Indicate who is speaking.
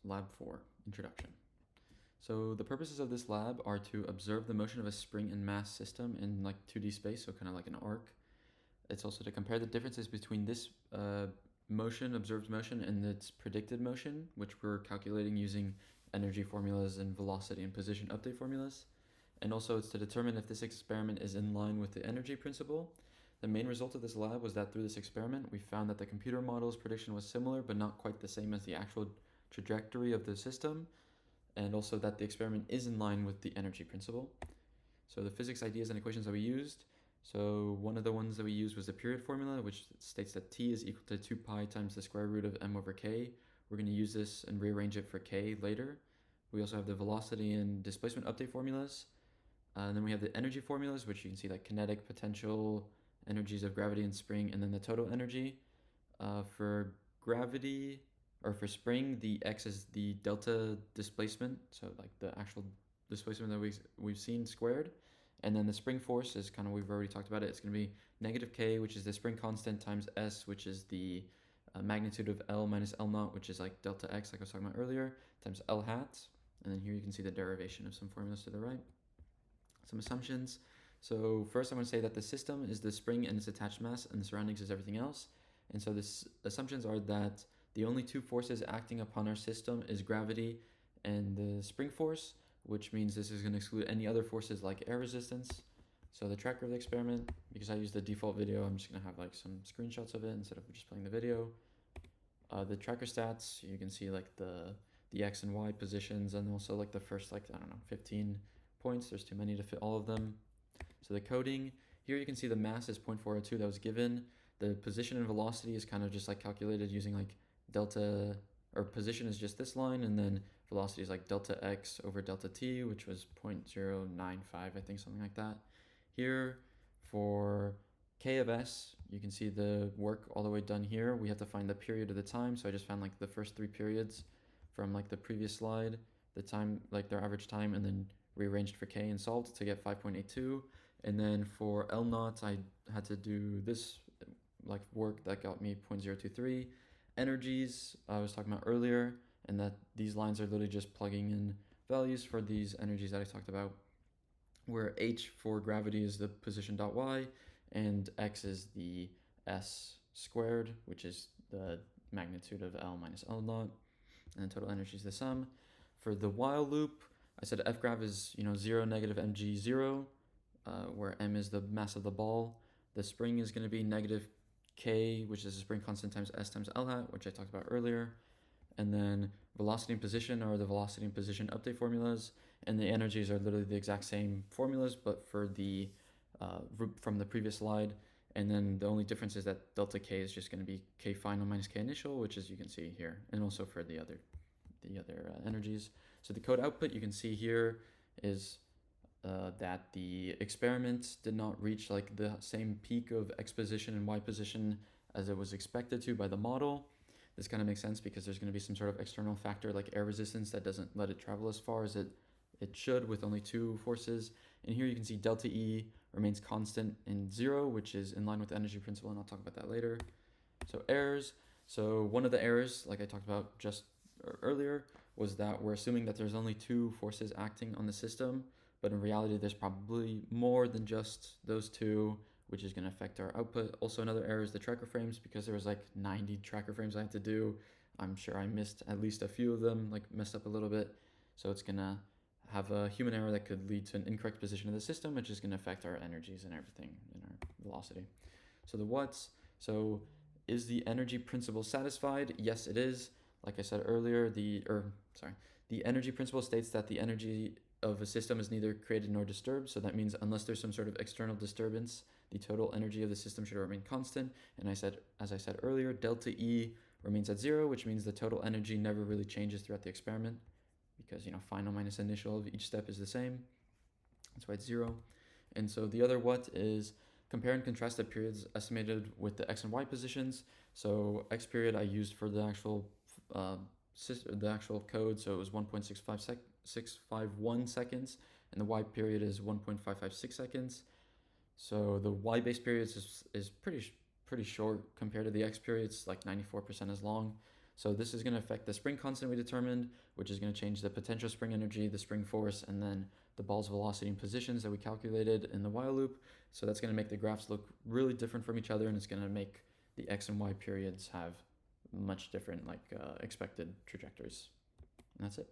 Speaker 1: Lab 4, Introduction. So the purposes of this lab are to observe the motion of a spring and mass system in like 2D space, so kind of like an arc. It's also to compare the differences between this motion, observed motion, and its predicted motion, which we're calculating using energy formulas and velocity and position update formulas. And also it's to determine if this experiment is in line with the energy principle. The main result of this lab was that through this experiment, we found that the computer model's prediction was similar, but not quite the same as the actual trajectory of the system, and also that the experiment is in line with the energy principle. So the physics ideas and equations that we used. So one of the ones that we used was the period formula, which states that t is equal to 2 pi times the square root of m over k. We're going to use this and rearrange it for k later. We also have the velocity and displacement update formulas. And then we have the energy formulas, which you can see like kinetic, potential, energies of gravity and spring, and then the total energy. For gravity, or for spring, the x is the delta displacement, so like the actual displacement that we've seen squared. And then the spring force is kind of, we've already talked about it. It's going to be negative k, which is the spring constant, times s, which is the magnitude of L minus L naught, which is like delta x, like I was talking about earlier, times L hat. And then here you can see the derivation of some formulas to the right. Some assumptions. So first I'm going to say that the system is the spring and its attached mass, and the surroundings is everything else. And so this assumptions are that the only two forces acting upon our system is gravity and the spring force, which means this is going to exclude any other forces like air resistance. So the tracker of the experiment, because I used the default video, I'm just going to have like some screenshots of it instead of just playing the video. The tracker stats, you can see like the x and y positions, and also like the first, like, I don't know, 15 points. There's too many to fit all of them. So the coding, here you can see the mass is 0.402 that was given. The position and velocity is kind of just like calculated using like delta, or position is just this line, and then velocity is like delta x over delta t, which was 0.095, I think, something like that. Here for k of s, you can see the work all the way done here. We have to find the period of the time, so I just found like the first 3 periods from like the previous slide, the time, like their average time, and then rearranged for k and solved to get 5.82. And then for L naught, I had to do this like work that got me 0.023. Energies I was talking about earlier, and that these lines are literally just plugging in values for these energies that I talked about, where h for gravity is the position dot y, and x is the s squared, which is the magnitude of L minus L naught, and total energy is the sum. For the while loop, I said fgrav is 0, negative mg 0, where m is the mass of the ball. The spring is going to be negative k, which is the spring constant, times s times L hat, which I talked about earlier. And then velocity and position are the velocity and position update formulas, and the energies are literally the exact same formulas, but for the from the previous slide. And then the only difference is that delta k is just going to be k final minus k initial, which, as you can see here, and also for the other energies. So the code output you can see here is that the experiment did not reach like the same peak of x position and y position as it was expected to by the model. This kind of makes sense because there's going to be some sort of external factor like air resistance that doesn't let it travel as far as it should with only 2 forces. And here you can see delta E remains constant in 0, which is in line with the energy principle, and I'll talk about that later. So errors. So one of the errors, like I talked about just earlier, was that we're assuming that there's only 2 forces acting on the system, but in reality there's probably more than just those 2, which is going to affect our output. Also, another error is the tracker frames, because there was like 90 tracker frames I had to do. I'm sure I missed at least a few of them, like messed up a little bit. So it's going to have a human error that could lead to an incorrect position of the system, which is going to affect our energies and everything in our velocity. So the what's. So is the energy principle satisfied? Yes, it is. Like I said earlier, the energy principle states that the energy of a system is neither created nor disturbed. So that means unless there's some sort of external disturbance, the total energy of the system should remain constant. And as I said earlier, delta E remains at 0, which means the total energy never really changes throughout the experiment, because final minus initial of each step is the same. That's why it's 0. And so the other what is compare and contrast the periods estimated with the x and y positions. So x period I used for the actual code, so it was 1.651 seconds, and the y period is 1.556 seconds. So the y base period is pretty short compared to the x period. It's like 94% as long. So this is going to affect the spring constant we determined, which is going to change the potential spring energy, the spring force, and then the ball's velocity and positions that we calculated in the while loop. So that's going to make the graphs look really different from each other, and it's going to make the x and y periods have much different expected trajectories. And that's it.